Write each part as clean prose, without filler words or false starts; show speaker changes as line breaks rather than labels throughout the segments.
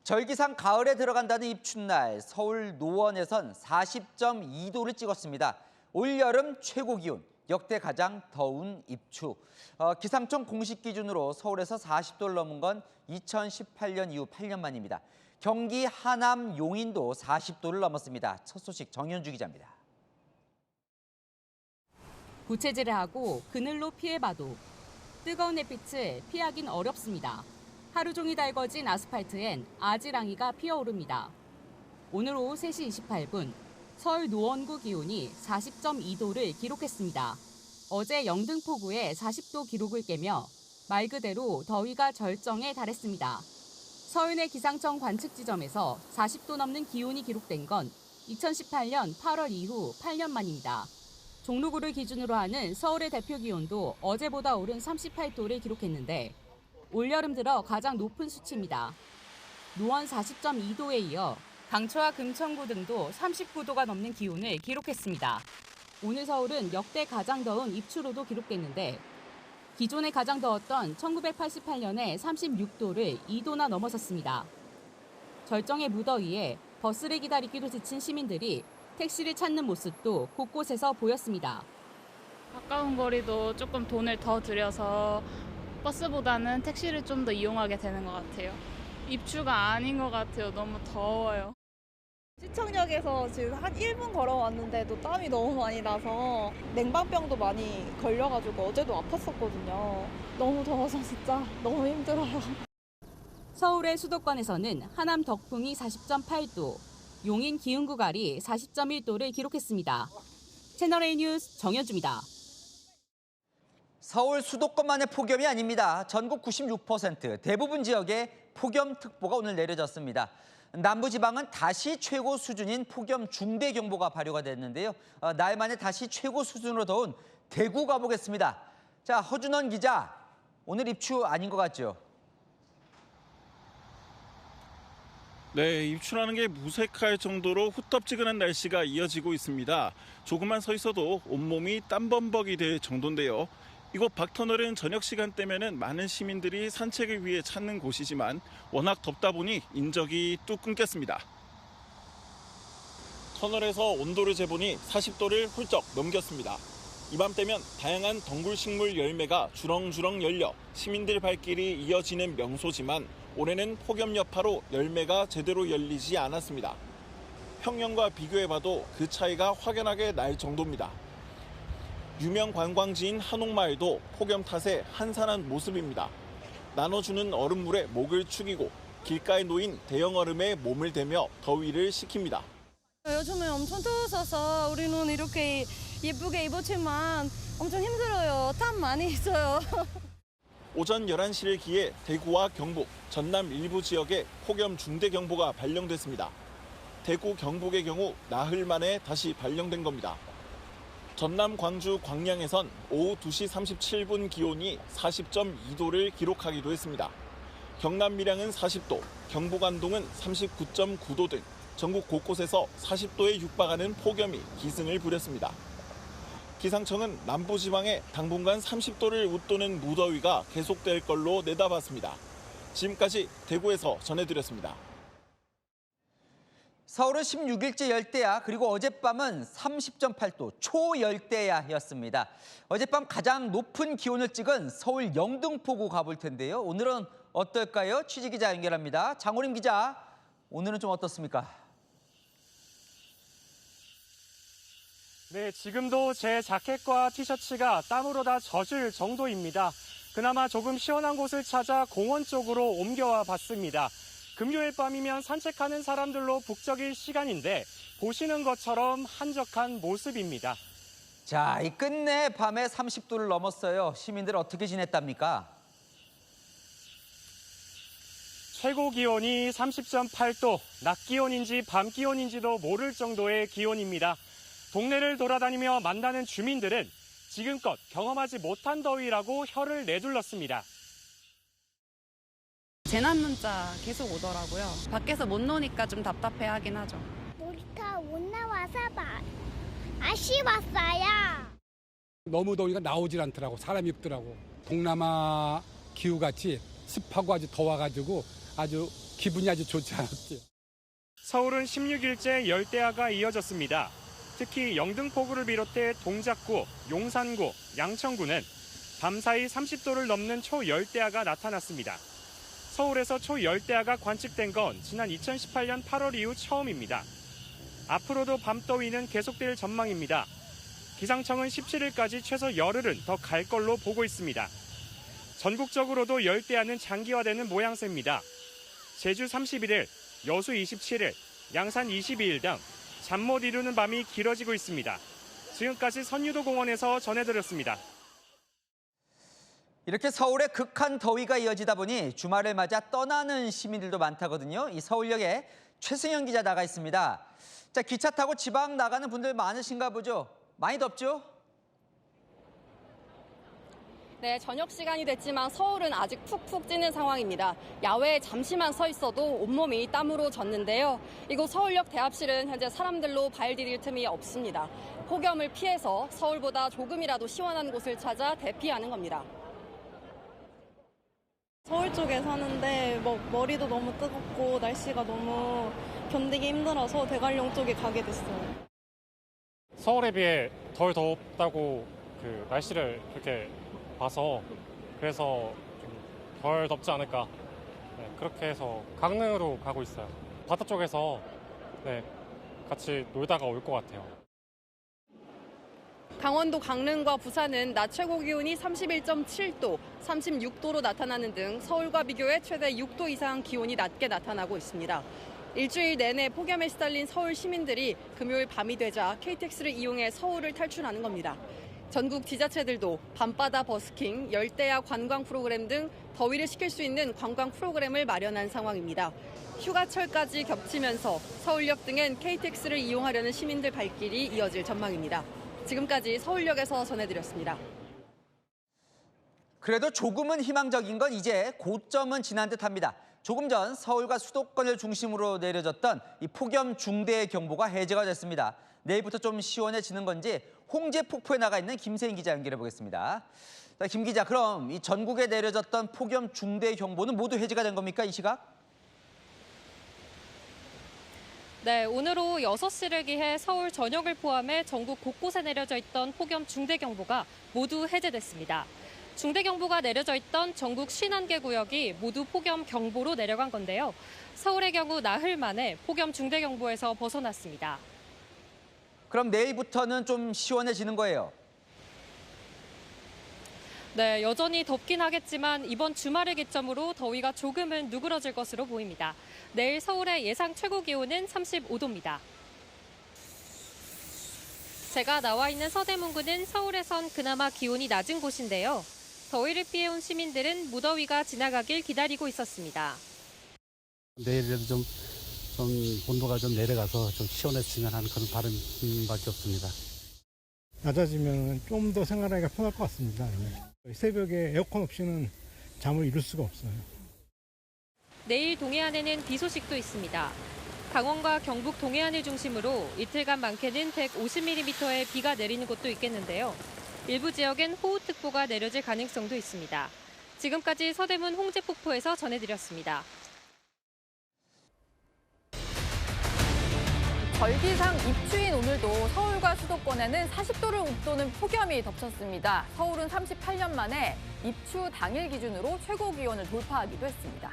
절기상 가을에 들어간다는 입춘날, 서울 노원에선 40.2도를 찍었습니다. 올여름 최고 기온, 역대 가장 더운 입추. 기상청 공식 기준으로 서울에서 40도를 넘은 건 2018년 이후 8년 만입니다. 경기 하남 용인도 40도를 넘었습니다. 첫 소식 정현주 기자입니다.
부채질을 하고 그늘로 피해봐도 뜨거운 햇빛을 피하긴 어렵습니다. 하루 종일 달궈진 아스팔트엔 아지랑이가 피어오릅니다. 오늘 오후 3시 28분 서울 노원구 기온이 40.2도를 기록했습니다. 어제 영등포구에 40도 기록을 깨며 말 그대로 더위가 절정에 달했습니다. 서울 내 기상청 관측 지점에서 40도 넘는 기온이 기록된 건 2018년 8월 이후 8년 만입니다. 종로구를 기준으로 하는 서울의 대표 기온도 어제보다 오른 38도를 기록했는데 올여름 들어 가장 높은 수치입니다. 노원 40.2도에 이어 강초와 금천구 등도 39도가 넘는 기온을 기록했습니다. 오늘 서울은 역대 가장 더운 입추로도 기록됐는데 기존에 가장 더웠던 1988년에 36도를 2도나 넘어섰습니다. 절정의 무더위에 버스를 기다리기도 지친 시민들이 택시를 찾는 모습도 곳곳에서 보였습니다.
가까운 거리도 조금 돈을 더 들여서 버스보다는 택시를 좀 더 이용하게 되는 것 같아요. 입추가 아닌 것 같아요. 너무 더워요.
시청역에서 지금 한 1분 걸어왔는데도 땀이 너무 많이 나서 냉방병도 많이 걸려가지고 어제도 아팠었거든요. 너무 더워서 진짜 너무 힘들어요.
서울의 수도권에서는 하남 덕풍이 40.8도, 용인 기흥구갈이 40.1도를 기록했습니다. 채널A 뉴스 정현주입니다.
서울 수도권만의 폭염이 아닙니다. 전국 96%, 대부분 지역에 폭염특보가 오늘 내려졌습니다. 남부지방은 다시 최고 수준인 폭염 중대경보가 발효가 됐는데요. 날 만에 다시 최고 수준으로 더운 대구 가보겠습니다. 자, 허준원 기자, 오늘 입추 아닌 것 같죠?
네, 입추라는 게 무색할 정도로 후텁지근한 날씨가 이어지고 있습니다. 조금만 서 있어도 온몸이 땀범벅이 될 정도인데요. 이곳 박터널은 저녁 시간대면은 많은 시민들이 산책을 위해 찾는 곳이지만 워낙 덥다 보니 인적이 뚝 끊겼습니다. 터널에서 온도를 재보니 40도를 훌쩍 넘겼습니다. 이맘때면 다양한 덩굴식물 열매가 주렁주렁 열려 시민들 발길이 이어지는 명소지만 올해는 폭염 여파로 열매가 제대로 열리지 않았습니다. 평년과 비교해봐도 그 차이가 확연하게 날 정도입니다. 유명 관광지인 한옥마을도 폭염 탓에 한산한 모습입니다. 나눠주는 얼음물에 목을 축이고 길가에 놓인 대형 얼음에 몸을 대며 더위를 식힙니다.
요즘에 엄청 더워서 우리는 이렇게 예쁘게 입었지만 엄청 힘들어요. 땀 많이 있어요.
오전 11시를 기해 대구와 경북, 전남 일부 지역에 폭염 중대경보가 발령됐습니다. 대구, 경북의 경우 나흘 만에 다시 발령된 겁니다. 전남, 광주, 광양에선 오후 2시 37분 기온이 40.2도를 기록하기도 했습니다. 경남 밀양은 40도, 경북 안동은 39.9도 등 전국 곳곳에서 40도에 육박하는 폭염이 기승을 부렸습니다. 기상청은 남부지방에 당분간 30도를 웃도는 무더위가 계속될 걸로 내다봤습니다. 지금까지 대구에서 전해드렸습니다.
서울은 16일째 열대야, 그리고 어젯밤은 30.8도 초열대야였습니다. 어젯밤 가장 높은 기온을 찍은 서울 영등포구 가볼 텐데요. 오늘은 어떨까요? 취재기자 연결합니다. 장호림 기자, 오늘은 좀 어떻습니까?
네, 지금도 제 자켓과 티셔츠가 땀으로 다 젖을 정도입니다. 그나마 조금 시원한 곳을 찾아 공원 쪽으로 옮겨와 봤습니다. 금요일 밤이면 산책하는 사람들로 북적일 시간인데 보시는 것처럼 한적한 모습입니다.
자, 이 끝내 밤에 30도를 넘었어요. 시민들 어떻게 지냈답니까?
최고 기온이 30.8도, 낮 기온인지 밤 기온인지도 모를 정도의 기온입니다. 동네를 돌아다니며 만나는 주민들은 지금껏 경험하지 못한 더위라고 혀를 내둘렀습니다.
재난 문자 계속 오더라고요. 밖에서 못 노니까 좀 답답해하긴 하죠.
놀이터 못 나와서 아쉬웠어요.
너무 더우니까 나오질 않더라고. 사람이 없더라고. 동남아 기후같이 습하고 아주 더워가지고 아주 기분이 아주 좋지 않았죠.
서울은 16일째 열대야가 이어졌습니다. 특히 영등포구를 비롯해 동작구, 용산구, 양천구는 밤사이 30도를 넘는 초열대야가 나타났습니다. 서울에서 초열대야가 관측된 건 지난 2018년 8월 이후 처음입니다. 앞으로도 밤더위는 계속될 전망입니다. 기상청은 17일까지 최소 열흘은 더 갈 걸로 보고 있습니다. 전국적으로도 열대야는 장기화되는 모양새입니다. 제주 31일, 여수 27일, 양산 22일 등 잠 못 이루는 밤이 길어지고 있습니다. 지금까지 선유도공원에서 전해드렸습니다.
이렇게 서울의 극한 더위가 이어지다 보니 주말을 맞아 떠나는 시민들도 많다거든요. 이 서울역에 최승현 기자 나가 있습니다. 자, 기차 타고 지방 나가는 분들 많으신가 보죠? 많이 덥죠?
네, 저녁 시간이 됐지만 서울은 아직 푹푹 찌는 상황입니다. 야외에 잠시만 서 있어도 온몸이 땀으로 젖는데요. 이곳 서울역 대합실은 현재 사람들로 발 디딜 틈이 없습니다. 폭염을 피해서 서울보다 조금이라도 시원한 곳을 찾아 대피하는 겁니다.
서울 쪽에 사는데 머리도 너무 뜨겁고 날씨가 너무 견디기 힘들어서 대관령 쪽에 가게 됐어요.
서울에 비해 덜 덥다고 날씨를 그렇게 봐서 그래서 좀 덜 덥지 않을까 그렇게 해서 강릉으로 가고 있어요. 바다 쪽에서 같이 놀다가 올 것 같아요.
강원도 강릉과 부산은 낮 최고 기온이 31.7도, 36도로 나타나는 등 서울과 비교해 최대 6도 이상 기온이 낮게 나타나고 있습니다. 일주일 내내 폭염에 시달린 서울 시민들이 금요일 밤이 되자 KTX를 이용해 서울을 탈출하는 겁니다. 전국 지자체들도 밤바다 버스킹, 열대야 관광 프로그램 등 더위를 식힐 수 있는 관광 프로그램을 마련한 상황입니다. 휴가철까지 겹치면서 서울역 등엔 KTX를 이용하려는 시민들 발길이 이어질 전망입니다. 지금까지 서울역에서 전해드렸습니다.
그래도 조금은 희망적인 건 이제 고점은 지난 듯합니다. 조금 전 서울과 수도권을 중심으로 내려졌던 이 폭염 중대 경보가 해제가 됐습니다. 내일부터 좀 시원해지는 건지 홍제 폭포에 나가 있는 김세인 기자 연결해 보겠습니다. 자, 김 기자, 그럼 이 전국에 내려졌던 폭염 중대 경보는 모두 해제가 된 겁니까, 이 시각?
네, 오늘 오후 6시를 기해 서울 전역을 포함해 전국 곳곳에 내려져 있던 폭염 중대경보가 모두 해제됐습니다. 중대경보가 내려져 있던 전국 51개 구역이 모두 폭염 경보로 내려간 건데요. 서울의 경우 나흘 만에 폭염 중대경보에서 벗어났습니다.
그럼 내일부터는 좀 시원해지는 거예요?
네, 여전히 덥긴 하겠지만 이번 주말을 기점으로 더위가 조금은 누그러질 것으로 보입니다. 내일 서울의 예상 최고 기온은 35도입니다. 제가 나와 있는 서대문구는 서울에선 그나마 기온이 낮은 곳인데요. 더위를 피해온 시민들은 무더위가 지나가길 기다리고 있었습니다.
내일이라도 좀 온도가 좀 내려가서 좀 시원했으면 하는 그런 바람밖에 없습니다.
낮아지면 좀 더 생활하기가 편할 것 같습니다. 새벽에 에어컨 없이는 잠을 이룰 수가 없어요.
내일 동해안에는 비 소식도 있습니다. 강원과 경북 동해안을 중심으로 이틀간 많게는 150mm의 비가 내리는 곳도 있겠는데요. 일부 지역엔 호우특보가 내려질 가능성도 있습니다. 지금까지 서대문 홍제폭포에서 전해드렸습니다.
절기상 입추인 오늘도 서울과 수도권에는 40도를 웃도는 폭염이 덮쳤습니다. 서울은 38년 만에 입추 당일 기준으로 최고 기온을 돌파하기도 했습니다.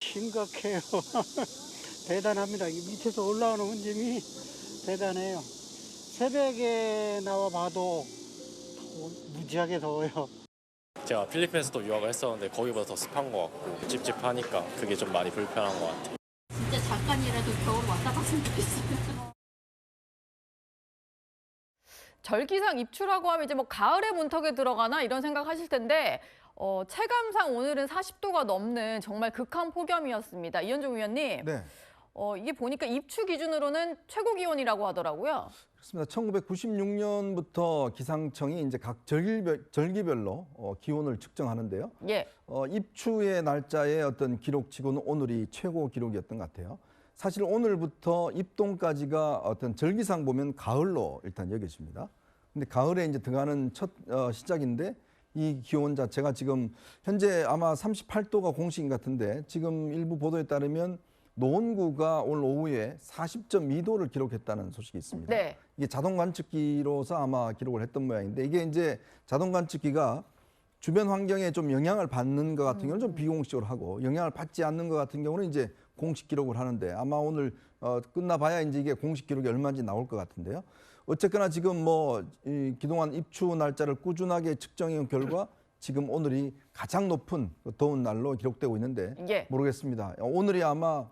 심각해요. 대단합니다. 밑에서 올라오는 흔적이 대단해요. 새벽에 나와 봐도 무지하게 더워요.
제가 필리핀에서도 유학을 했었는데 거기보다 더 습한 것 같고 찝찝하니까 그게 좀 많이 불편한 것 같아요.
진짜 잠깐이라도 겨울 왔다 갔으면 좋겠어요.
절기상 입추라고 하면 이제 가을의 문턱에 들어가나 이런 생각하실 텐데 체감상 오늘은 40도가 넘는 정말 극한 폭염이었습니다. 이현종 위원님.
네.
이게 보니까 입추 기준으로는 최고 기온이라고 하더라고요.
그렇습니다. 1996년부터 기상청이 이제 각 절기별로 기온을 측정하는데요.
예.
입추의 날짜의 어떤 기록치고는 오늘이 최고 기록이었던 것 같아요. 사실 오늘부터 입동까지가 어떤 절기상 보면 가을로 일단 여겨집니다. 근데 가을에 이제 들어가는 첫 시작인데 이 기온 자체가 지금 현재 아마 38도가 공식인 것 같은데 지금 일부 보도에 따르면 노원구가 오늘 오후에 40.2도를 기록했다는 소식이 있습니다.
네.
이게 자동 관측기로서 아마 기록을 했던 모양인데 이게 이제 자동 관측기가 주변 환경에 좀 영향을 받는 것 같은 경우는 좀 비공식적으로 하고 영향을 받지 않는 것 같은 경우는 이제 공식 기록을 하는데 아마 오늘 끝나봐야 이제 이게 공식 기록이 얼마인지 나올 것 같은데요. 어쨌거나 지금 이 그동안 입추 날짜를 꾸준하게 측정해 온 결과 지금 오늘이 가장 높은 더운 날로 기록되고 있는데
예.
모르겠습니다. 오늘이 아마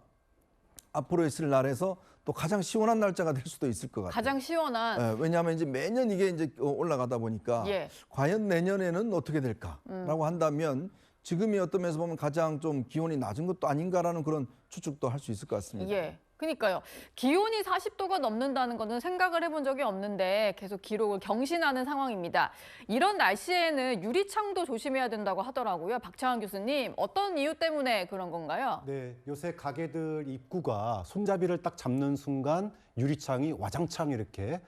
앞으로 있을 날에서 또 가장 시원한 날짜가 될 수도 있을 것 같아요.
가장 시원한.
예, 왜냐하면 이제 매년 이게 이제 올라가다 보니까
예.
과연 내년에는 어떻게 될까라고 한다면 지금이 어떤 면에서 보면 가장 좀 기온이 낮은 것도 아닌가라는 그런 추측도 할 수 있을 것 같습니다.
예. 그러니까요. 기온이 40도가 넘는다는 거는 생각을 해본 적이 없는데 계속 기록을 경신하는 상황입니다. 이런 날씨에는 유리창도 조심해야 된다고 하더라고요. 박창환 교수님, 어떤 이유 때문에 그런 건가요?
네, 요새 가게들 입구가 손잡이를 딱 잡는 순간 유리창이 와장창 이렇게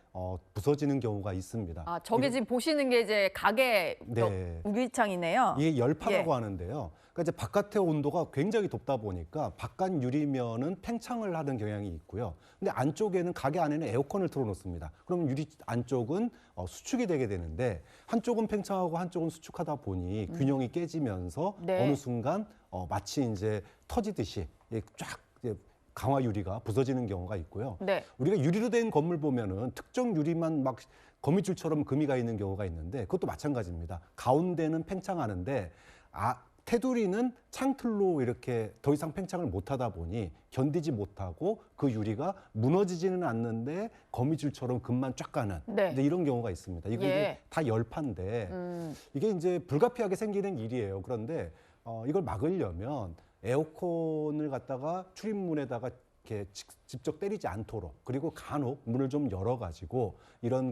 부서지는 경우가 있습니다.
아, 저게 지금 보시는 게 이제 가게
네.
유리창이네요.
이게 열파라고
예.
하는데요. 그러니까 이제 바깥의 온도가 굉장히 덥다 보니까 바깥 유리면은 팽창을 하는 경향이 있고요. 근데 안쪽에는 가게 안에는 에어컨을 틀어놓습니다. 그럼 유리 안쪽은 수축이 되게 되는데 한쪽은 팽창하고 한쪽은 수축하다 보니 균형이 깨지면서
네.
어느 순간 마치 이제 터지듯이 쫙 강화 유리가 부서지는 경우가 있고요.
네.
우리가 유리로 된 건물 보면은 특정 유리만 막 거미줄처럼 금이가 있는 경우가 있는데 그것도 마찬가지입니다. 가운데는 팽창하는데 테두리는 창틀로 이렇게 더 이상 팽창을 못하다 보니 견디지 못하고 그 유리가 무너지지는 않는데 거미줄처럼 금만 쫙 가는
네.
이제 이런 경우가 있습니다. 이게
예.
이제 다 열파인데 이게 이제 불가피하게 생기는 일이에요. 그런데 이걸 막으려면 에어컨을 갖다가 출입문에다가 이렇게 직접 때리지 않도록 그리고 간혹 문을 좀 열어가지고 이런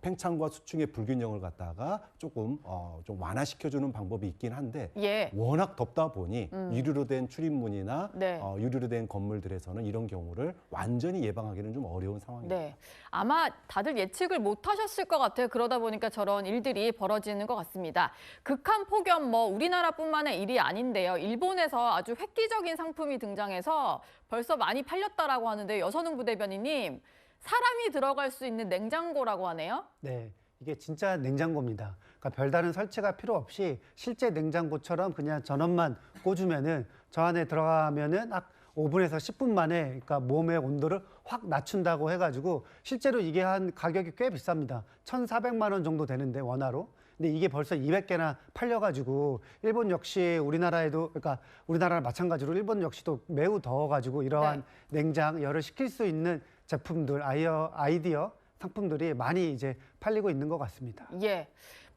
팽창과 수축의 불균형을 갖다가 조금 좀 완화시켜주는 방법이 있긴 한데
예.
워낙 덥다 보니 유리로 된 출입문이나
네.
유리로 된 건물들에서는 이런 경우를 완전히 예방하기는 좀 어려운 상황입니다.
네. 아마 다들 예측을 못 하셨을 것 같아요. 그러다 보니까 저런 일들이 벌어지는 것 같습니다. 극한 폭염 우리나라뿐만의 일이 아닌데요. 일본에서 아주 획기적인 상품이 등장해서 벌써 많이 팔렸다라고 하는데 여선웅 부대변인님, 사람이 들어갈 수 있는 냉장고라고 하네요.
네, 이게 진짜 냉장고입니다. 그러니까 별다른 설치가 필요 없이 실제 냉장고처럼 그냥 전원만 꽂으면은 저 안에 들어가면은 5분에서 10분 만에 그러니까 몸의 온도를 확 낮춘다고 해가지고 실제로 이게 한 가격이 꽤 비쌉니다. 1,400만 원 정도 되는데 원화로. 근데 이게 벌써 200개나 팔려가지고 일본 역시 우리나라에도 그러니까 우리나라랑 마찬가지로 일본 역시도 매우 더워가지고 이러한 냉장 열을 식힐 수 있는 제품들 아이디어 상품들이 많이 이제 팔리고 있는 것 같습니다.
예.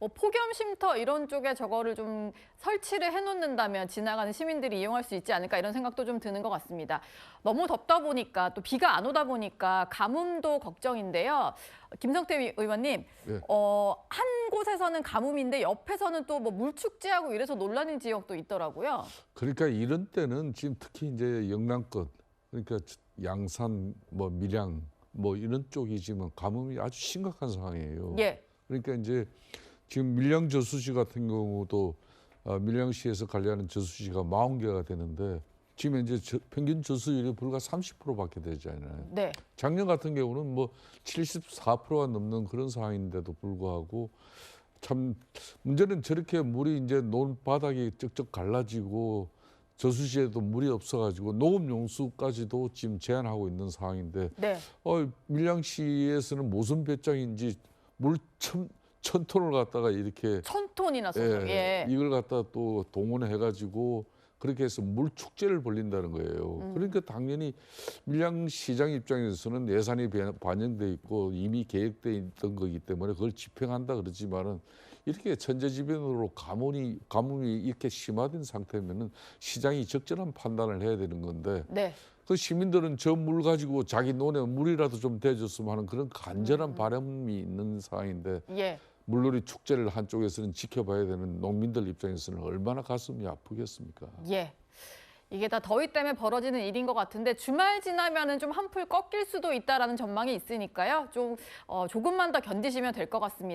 폭염 쉼터 이런 쪽에 저거를 좀 설치를 해놓는다면 지나가는 시민들이 이용할 수 있지 않을까 이런 생각도 좀 드는 것 같습니다. 너무 덥다 보니까 또 비가 안 오다 보니까 가뭄도 걱정인데요. 김성태 의원님,
네.
한 곳에서는 가뭄인데 옆에서는 또 물축제하고 이래서 논란인 지역도 있더라고요.
그러니까 이런 때는 지금 특히 이제 영남권, 그러니까 양산, 밀양, 이런 쪽이 지금 가뭄이 아주 심각한 상황이에요.
예.
그러니까 이제 지금 밀양 저수지 같은 경우도 밀양시에서 관리하는 저수지가 40개가 되는데 지금 이제 평균 저수율이 불과 30%밖에 되지 않아요.
네.
작년 같은 경우는 74%가 넘는 그런 상황인데도 불구하고 참 문제는 저렇게 물이 이제 논바닥이 쩍쩍 갈라지고 저수지에도 물이 없어가지고 농업용수까지도 지금 제한하고 있는 상황인데
네.
밀양시에서는 무슨 배짱인지 물 1,000톤을 갖다가 이렇게
1,000톤이나 써서
이걸 갖다 또 동원해가지고 그렇게 해서 물 축제를 벌린다는 거예요. 그러니까 당연히 밀양시장 입장에서는 예산이 반영돼 있고 이미 계획돼 있던 거기 때문에 그걸 집행한다 그러지만은 이렇게 천재지변으로 가뭄이 이렇게 심화된 상태면은 시장이 적절한 판단을 해야 되는 건데
네.
그 시민들은 저 물 가지고 자기 논에 물이라도 좀 대줬으면 하는 그런 간절한 바람이 있는 상황인데
예.
물놀이 축제를 한쪽에서는 지켜봐야 되는 농민들 입장에서는 얼마나 가슴이 아프겠습니까?
예. 이게 다 더위 때문에 벌어지는 일인 것 같은데 주말 지나면은 좀 한풀 꺾일 수도 있다라는 전망이 있으니까요. 조금만 더 견디시면 될 것 같습니다.